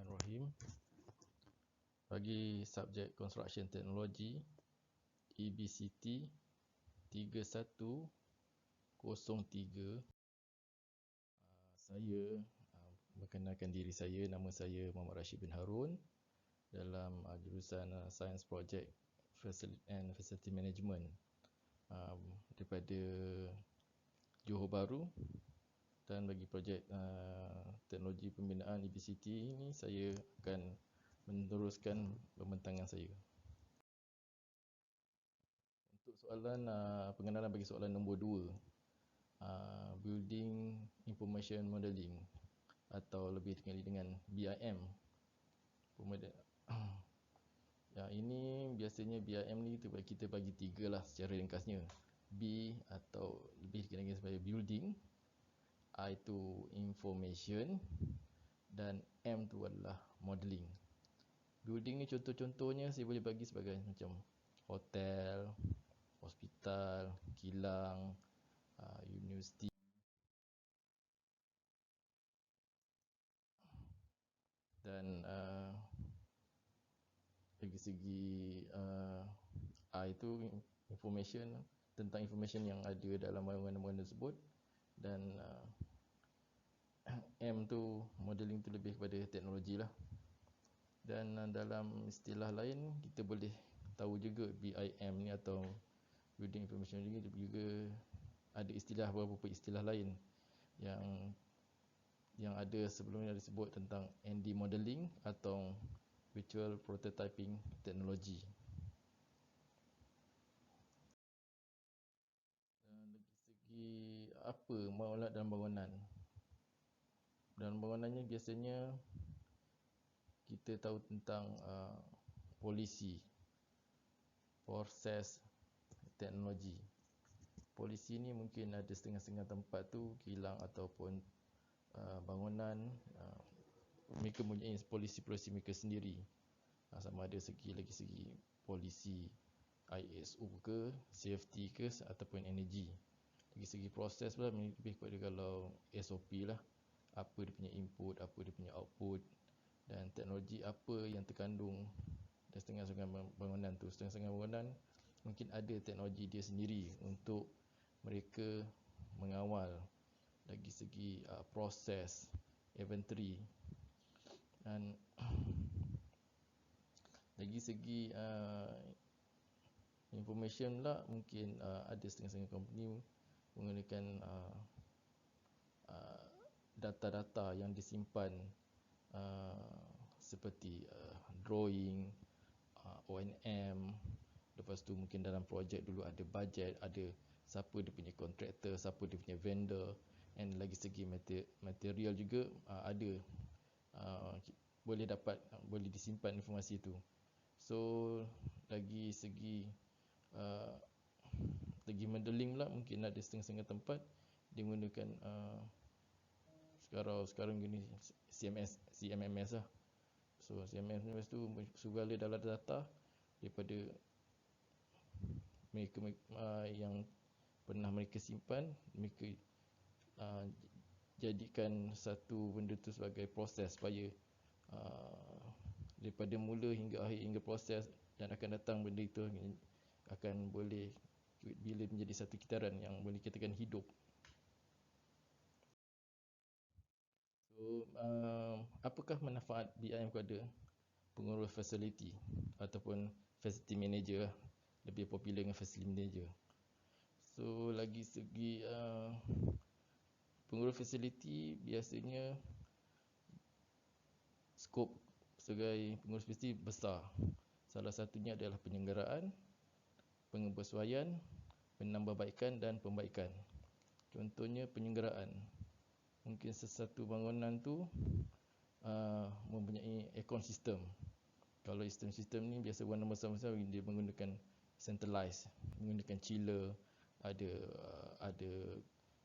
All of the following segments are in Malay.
Bismillahirrahmanirrahim. Bagi subjek Construction Technology EBCT 3103, saya memperkenalkan diri saya. Nama saya Muhammad Rashid bin Harun dalam jurusan Science Project and Facility Management daripada Johor Bahru. Dan bagi projek teknologi pembinaan EBCT ini, saya akan meneruskan pembentangan saya. Untuk soalan pengenalan bagi soalan nombor 2, Building Information Modeling atau lebih dikenali dengan BIM. Ini biasanya BIM ni kita bagi 3 lah secara ringkasnya. B atau lebih dikenali sebagai building, I itu information, dan M tu adalah modeling. Building ni contoh-contohnya saya boleh bagi sebagai macam hotel, hospital, kilang, universiti. Dan dari segi I itu information, tentang information yang ada dalam bangunan-bangunan tersebut. Dan M tu modeling tu lebih kepada teknologi lah. Dan dalam istilah lain kita boleh tahu juga BIM ni atau Building Information Modeling juga ada istilah, beberapa istilah lain yang ada sebelumnya disebut tentang ND Modeling atau Virtual Prototyping Technology. Dari segi apa alat dalam bangunan? Dalam bangunannya biasanya kita tahu tentang polisi, proses, teknologi. Polisi ni mungkin ada setengah-setengah tempat tu kilang ataupun bangunan, mereka mempunyai polisi-polisi mereka sendiri. Sama ada lagi segi polisi ISO ke, safety ke, ataupun energy. Dari segi proses pula lebih kepada kalau SOP lah, apa dia punya input, apa dia punya output, dan teknologi apa yang terkandung dan setengah-setengah bangunan tu. Setengah-setengah bangunan mungkin ada teknologi dia sendiri untuk mereka mengawal dari segi proses, inventory. Dan dari segi information pula mungkin ada setengah-setengah company menggunakan data-data yang disimpan seperti drawing, O&M. Lepas tu mungkin dalam projek dulu ada budget, ada siapa dia punya kontraktor, siapa dia punya vendor. Dan lagi segi material juga ada, boleh disimpan informasi itu. So dari segi modeling pula mungkin ada setengah-setengah tempat dia menggunakan sekarang gini CMMS lah. So CMMS tu segala dalam data daripada mereka yang pernah mereka simpan, mereka jadikan satu benda tu sebagai proses supaya daripada mula hingga akhir, hingga proses dan akan datang benda itu akan boleh bila menjadi satu kitaran yang boleh dikatakan hidup. So apakah manfaat BIM kepada pengurus fasiliti ataupun facility manager lah, lebih popular dengan facility manager. So lagi segi pengurus fasiliti biasanya skop sebagai pengurus fasiliti besar. Salah satunya adalah penyelenggaraan, pengebersuaian, penambahbaikan dan pembaikan. Contohnya penyelenggaraan. Mungkin sesuatu bangunan tu mempunyai aircon system. Kalau sistem ni biasa bangunan besar-besar dia menggunakan centralized, menggunakan chiller, ada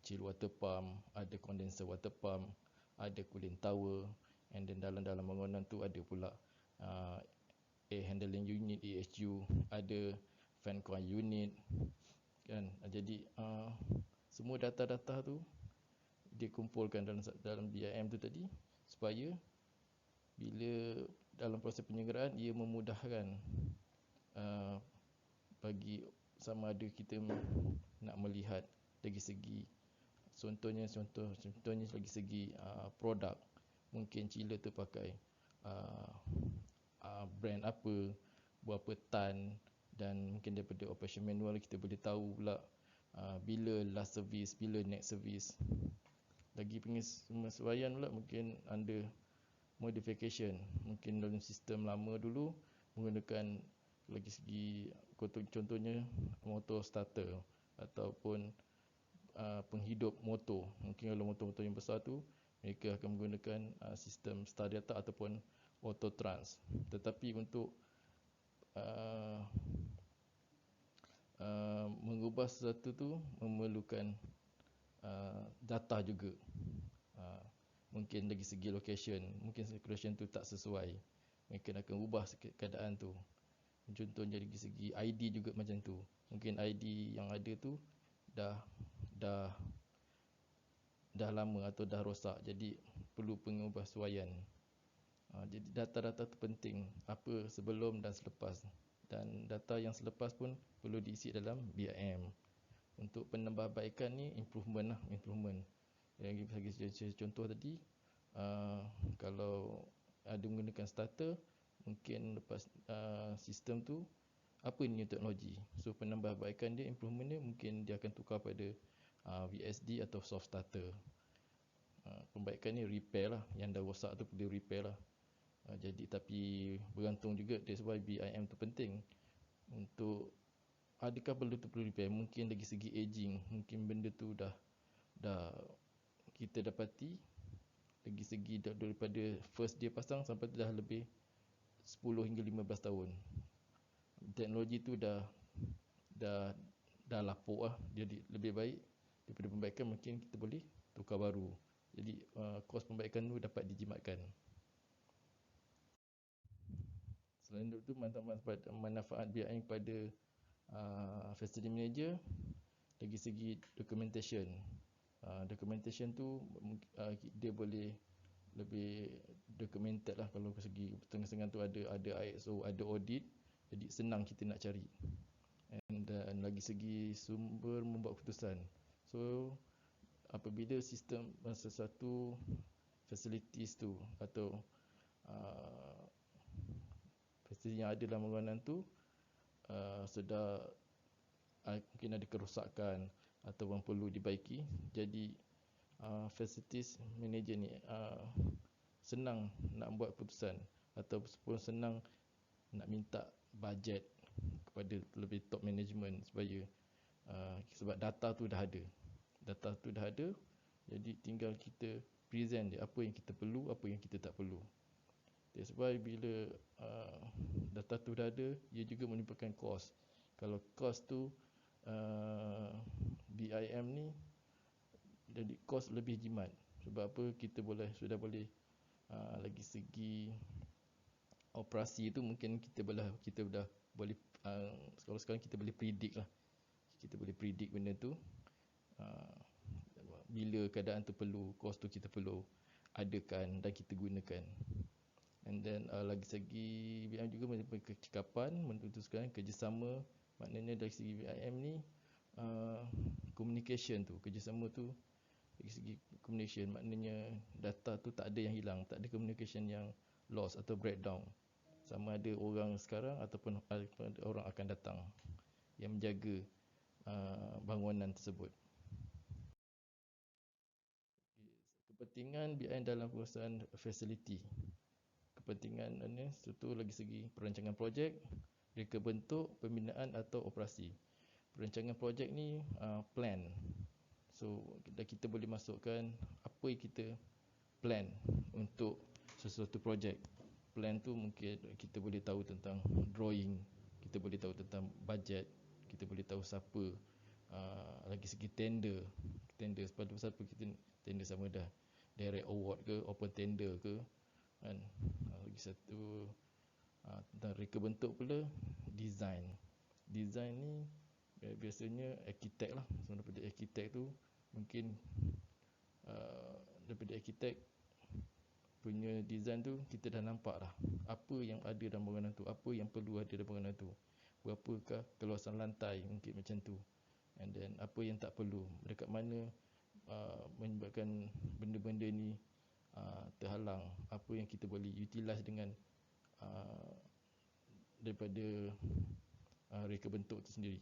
chill water pump, ada condenser water pump, ada cooling tower, and then dalam bangunan tu ada pula air handling unit AHU, ada fan coil unit kan. Jadi semua data-data tu dikumpulkan dalam BIM tu tadi supaya Bila dalam proses penyelenggaraan, ia memudahkan bagi sama ada kita nak melihat dari segi contohnya dari segi produk, mungkin chiller tu pakai brand apa, berapa tan, dan mungkin daripada operation manual kita boleh tahu pula bila last service, bila next service. Lagi penyesuaian pula mungkin under modification, mungkin dalam sistem lama dulu menggunakan lagi segi contohnya motor starter ataupun penghidup motor. Mungkin kalau motor-motor yang besar tu mereka akan menggunakan sistem star data ataupun auto trans. Tetapi untuk mengubah sesuatu tu memerlukan data juga. Mungkin dari segi location, mungkin location tu tak sesuai, mungkin akan ubah keadaan tu. Contohnya dari segi ID juga macam tu. Mungkin ID yang ada tu dah lama atau dah rosak, jadi perlu pengubahsuaian. Jadi data-data tu penting, apa sebelum dan selepas. Dan data yang selepas pun perlu diisi dalam BIM. Untuk penambahbaikan ni improvement. Yang bagi contoh tadi, kalau ada menggunakan starter, mungkin lepas sistem tu apa new teknologi. So penambahbaikan dia, improvement dia, mungkin dia akan tukar pada VSD atau soft starter. Pembaikan ni repair lah, yang dah rosak tu perlu repair lah. Jadi tapi bergantung juga, that's why BIM tu penting. Untuk adakah perlu repair, mungkin dari segi aging, mungkin benda tu dah kita dapati dari segi daripada first dia pasang sampai dah lebih 10 hingga 15 tahun. Teknologi tu dah lapuk lah. Jadi lebih baik daripada pembaikan, mungkin kita boleh tukar baru. Jadi kos pembaikan tu dapat dijimatkan. Selain itu, manfaat BIM kepada facility manager dari segi documentation. Documentation tu dia boleh lebih documented lah. Kalau dari segi setengah-setengah tu ada ISO, ada audit, jadi senang kita nak cari. Dan lagi segi sumber membuat keputusan. So apabila sistem sesuatu facilities tu atau facility yang ada dalam bangunan tu sedar mungkin ada kerosakan ataupun perlu dibaiki, jadi facilities manager ni senang nak buat keputusan ataupun senang nak minta bajet kepada lebih top management supaya sebab data tu dah ada, jadi tinggal kita present dia apa yang kita perlu, apa yang kita tak perlu. That's why bila data tu dah ada, ia juga menimbulkan kos. Kalau kos tu BIM ni jadi kos lebih jimat. Sebab apa, kita sudah boleh lagi segi operasi tu mungkin kita dah boleh kalau sekarang kita boleh predict lah. Kita boleh predict benda tu. Bila keadaan tu perlu, kos tu kita perlu adakan dan kita gunakan. And then lagi segi BIM juga merupakan kecekapan, memutuskan kerjasama. Maknanya dari segi BIM ni communication tu, kerjasama tu dari segi communication, maknanya data tu tak ada yang hilang, tak ada communication yang lost atau breakdown. Sama ada orang sekarang ataupun orang akan datang yang menjaga bangunan tersebut. Kepentingan BIM dalam perusahaan facility. Kepentingan ini satu lagi segi perancangan projek, reka bentuk, pembinaan atau operasi. Perancangan projek ni plan. So kita boleh masukkan apa yang kita plan untuk sesuatu projek. Plan tu mungkin kita boleh tahu tentang drawing, kita boleh tahu tentang budget, kita boleh tahu siapa, lagi segi tender sepatutnya siapa kita tender, sama dah direct award ke, open tender ke kan. Lagi satu tentang reka bentuk pula, design ni biasanya arkitek lah. So daripada arkitek tu mungkin daripada arkitek punya design tu kita dah nampak dah apa yang ada dalam bangunan tu, apa yang perlu ada dalam bangunan tu, berapakah keluasan lantai mungkin macam tu, and then apa yang tak perlu, dekat mana menyebabkan benda-benda ni terhalang, apa yang kita boleh utilize dengan daripada reka bentuk tu sendiri.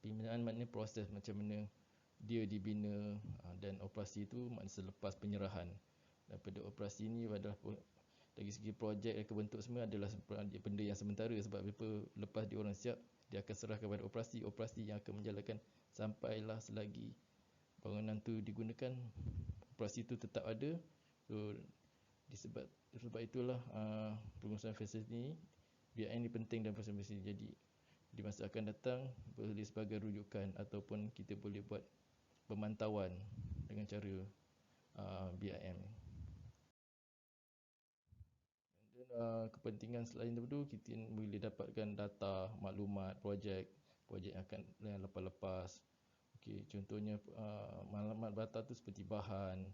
Pembinaan maknanya proses macam mana dia dibina, dan operasi tu maknanya selepas penyerahan. Daripada operasi ni adalah dari segi projek reka bentuk semua adalah benda yang sementara, sebab lepas dia orang siap, dia akan serah kepada operasi yang akan menjalankan sampailah selagi bangunan tu digunakan, operasi tu tetap ada. So disebab itulah pengurusan fasiliti ni, BIM ni penting dalam pengurusan fasiliti. Jadi di masa akan datang boleh sebagai rujukan ataupun kita boleh buat pemantauan dengan cara BIM. Dan kepentingan selain daripada tu, kita boleh dapatkan data, maklumat, projek yang lepas-lepas. Okey, contohnya maklumat data tu seperti bahan,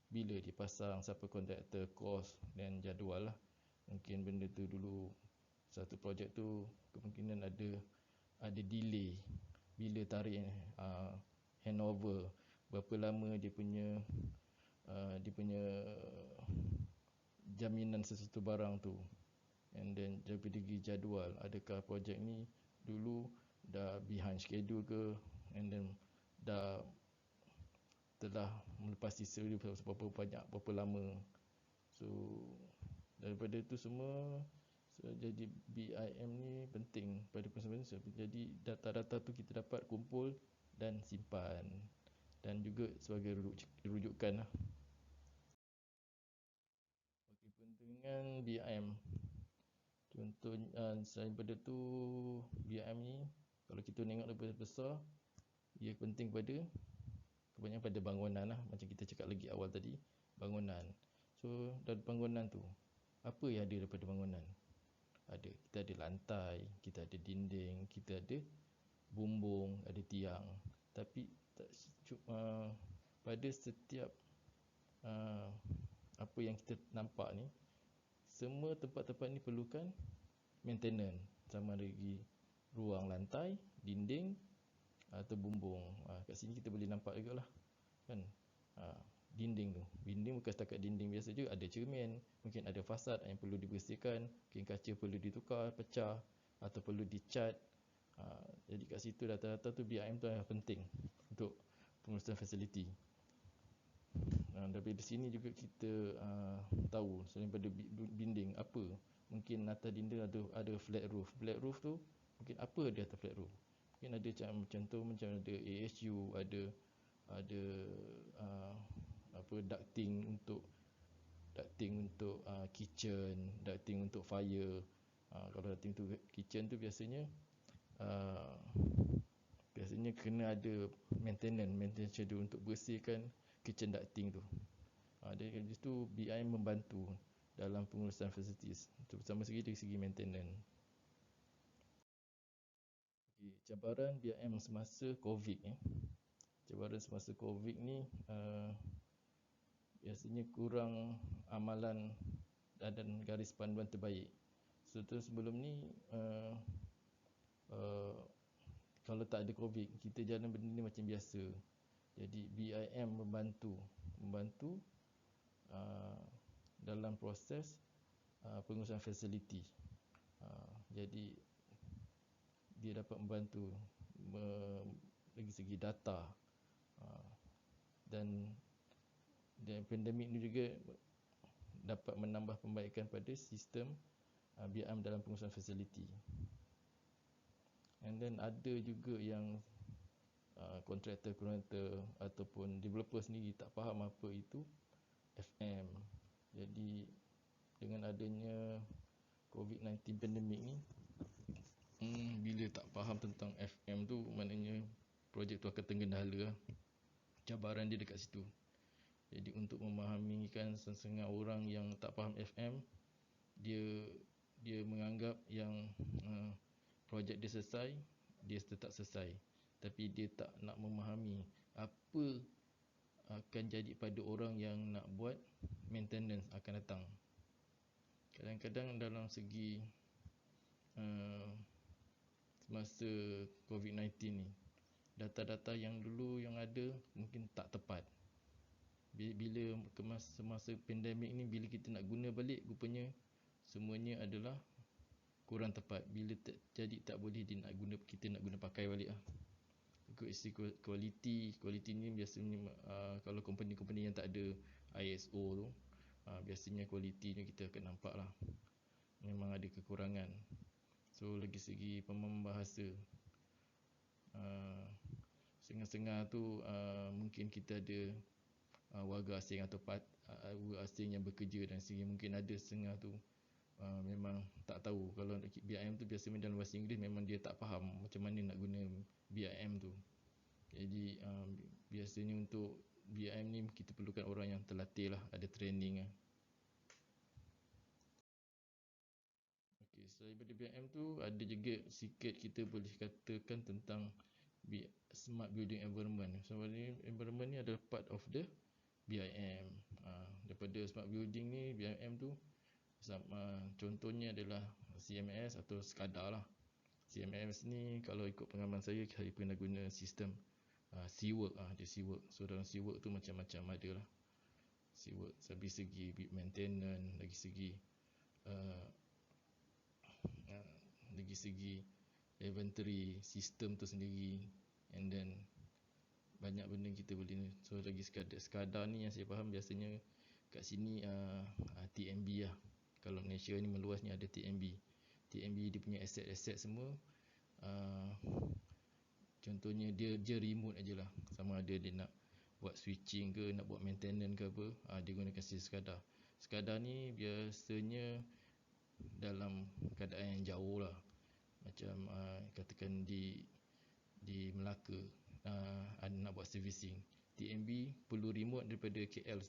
bila dipasang, siapa kontraktor, kos dan jadual lah. Mungkin benda tu dulu satu projek tu kemungkinan ada delay, bila tarikh handover, berapa lama dia punya jaminan sesuatu barang tu, and then daripada segi jadual, adakah projek ni dulu dah behind schedule ke, and then dah telah melepasi berapa lama. So daripada tu semua, jadi BIM ni penting pada pengurusan. Jadi data-data tu kita dapat kumpul dan simpan, dan juga sebagai rujukan lah. Okey, pentingan BIM. Contoh selain daripada tu, BIM ni kalau kita tengok lebih besar, dia penting kebanyakan pada bangunan lah, macam kita cakap lagi awal tadi, bangunan. So dari bangunan tu, apa yang ada daripada bangunan? Kita ada lantai, kita ada dinding, kita ada bumbung, ada tiang. Tapi pada setiap apa yang kita nampak ni, semua tempat-tempat ni perlukan maintenance, sama lagi ruang lantai, dinding atau bumbung. Kat sini kita boleh nampak juga lah kan. Dinding bukan setakat dinding biasa je, ada cermin, mungkin ada fasad yang perlu dibersihkan, mungkin kaca perlu ditukar, pecah atau perlu dicat. Jadi kat situ data-data tu BIM tu yang penting untuk pengurusan fasiliti. Dari sini juga kita tahu selain daripada dinding apa, mungkin atas dinding ada flat roof. Flat roof tu mungkin apa di atas flat roof? Mungkin ada contoh macam ada AHU, ada ducting untuk kitchen, ducting untuk fire. Kalau ducting untuk kitchen tu biasanya kena ada maintenance schedule untuk bersihkan kitchen ducting tu. Dari situ BIM membantu dalam pengurusan facilities, terutama dari segi maintenance. Okay, cabaran BIM semasa COVID ni. Cabaran semasa COVID ni biasanya kurang amalan dan garis panduan terbaik. Sebelum ni kalau tak ada COVID, kita jalan benda ni macam biasa. Jadi BIM membantu dalam proses pengurusan fasiliti. Jadi dia dapat membantu dari segi data, dan pandemik ni juga dapat menambah pembaikan pada sistem BIM dalam pengurusan fasiliti. And then ada juga yang kontraktor ataupun developer sendiri tak faham apa itu FM. Jadi dengan adanya COVID-19 pandemik ni, bila tak faham tentang FM tu, maknanya projek tu akan tergendala. Cabaran dia dekat situ. Jadi untuk memahamikan setengah orang yang tak faham FM, dia menganggap yang projek dia selesai, dia tetap selesai. Tapi dia tak nak memahami apa akan jadi pada orang yang nak buat maintenance akan datang. Kadang-kadang dalam segi semasa COVID-19 ni, data-data yang dulu yang ada mungkin tak tepat. Bila semasa pandemik ni, bila kita nak guna balik, rupanya semuanya adalah kurang tepat. Bila jadi tak boleh kita nak guna pakai balik lah. Ikut isi kualiti ni biasanya kalau company-company yang tak ada ISO tu, biasanya kualiti ni kita akan nampak lah memang ada kekurangan. So lagi segi pemahaman bahasa, setengah-setengah tu mungkin kita ada warga asing atau warga asing yang bekerja, dan sehingga mungkin ada setengah tu memang tak tahu. Kalau BIM tu biasanya dalam bahasa Inggeris memang dia tak faham macam mana nak guna BIM tu. Jadi biasanya untuk BIM ni kita perlukan orang yang terlatih lah, ada training lah. Okay, selain daripada BIM tu, ada juga sikit kita boleh katakan tentang smart building environment. Sebenarnya environment ni adalah part of the BIM. Daripada smart building ni, BIM tu contohnya adalah CMS atau SCADA lah. CMS ni kalau ikut pengalaman saya pernah guna sistem SeaWork. Dia SeaWork. So dalam SeaWork tu macam-macam ada lah. SeaWork dari segi maintenance, dari segi inventory sistem tu sendiri, and then banyak benda kita boleh. So lagi SCADA ni yang saya faham biasanya kat sini TMB lah. Kalau Malaysia ni meluas ni ada TMB. TMB dia punya aset-aset semua, contohnya dia remote aje lah. Sama ada dia nak buat switching ke, nak buat maintenance ke apa, dia gunakan sistem SCADA. SCADA ni biasanya dalam keadaan yang jauh lah. Macam katakan di Melaka, nak buat servicing, TMB perlu remote daripada KL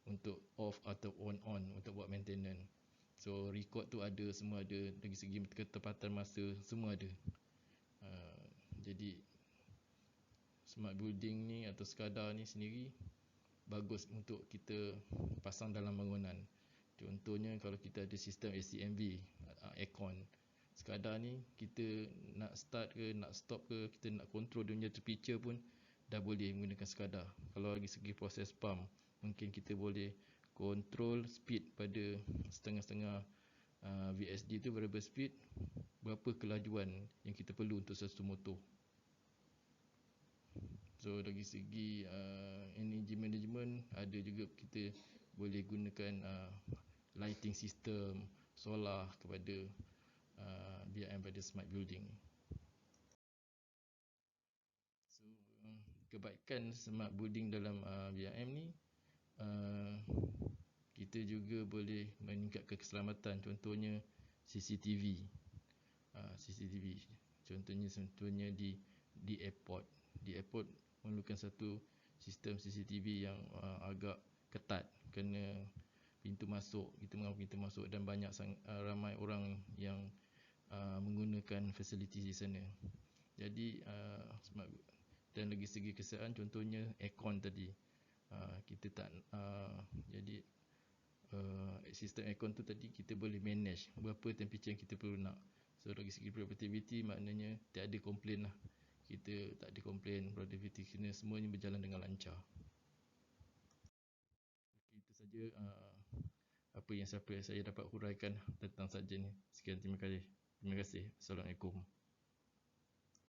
untuk off atau on untuk buat maintenance. So record tu ada, semua ada. Dari segi ketepatan masa semua ada. Jadi smart building ni atau SCADA ni sendiri bagus untuk kita pasang dalam bangunan. Contohnya kalau kita ada sistem ACMV, aircon, SCADA ni kita nak start ke, nak stop ke, kita nak control dia punya temperature pun dah boleh menggunakan SCADA. Kalau lagi segi proses pump, mungkin kita boleh control speed pada setengah-setengah VSD tu, variable speed, berapa kelajuan yang kita perlu untuk satu motor. So dari segi energy management, ada juga kita boleh gunakan lighting system solar kepada BIM pada smart building. So kebaikan smart building dalam BIM ni, kita juga boleh meningkatkan keselamatan. Contohnya CCTV. Contohnya di airport. Di airport memerlukan satu sistem CCTV yang agak ketat, kerana pintu masuk, kita mengapa pintu masuk, dan ramai orang yang menggunakan fasiliti di sana. Jadi dan lagi segi kesihatan, contohnya aircon tadi, kita tak jadi sistem aircon tu tadi kita boleh manage berapa temperature yang kita perlu nak. So dari segi productivity, maknanya tak ada komplain lah. Kita tak ada komplain productivity, kerana semuanya berjalan dengan lancar. Itu saja apa yang saya dapat huraikan tentang subjek ni. Sekian, terima kasih. Assalamualaikum.